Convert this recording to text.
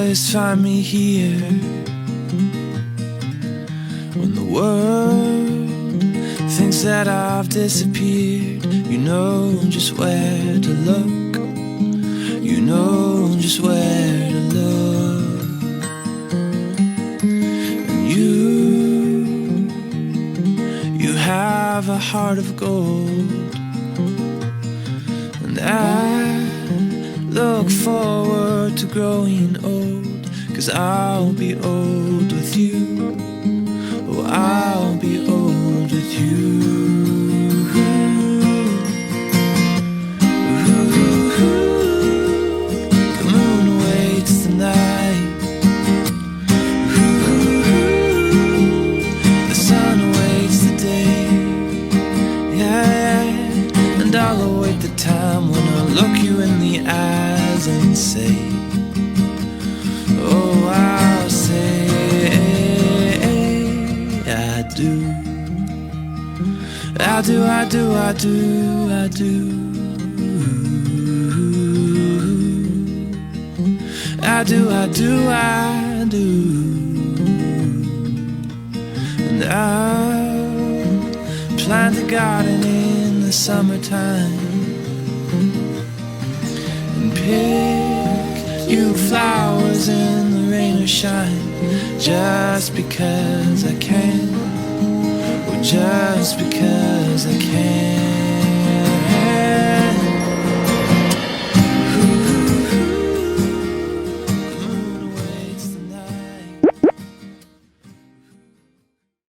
always find me here when the world thinks that I've disappeared. You know just where to look. You know just where to look. And you have a heart of gold. And I look forward to growing old, 'cause I'll be old with you. Oh, I'll be old with you. The moon awaits the night. The sun awaits the day. Yeah, and I'll await the time when I look you in the eyes and say, oh, I'll say I do. I do, I do, I do, I do. I do, I do, I do. And I'll plant a garden in the summertime and pick you flowers in the rain or shine, just because I can. Just because I can.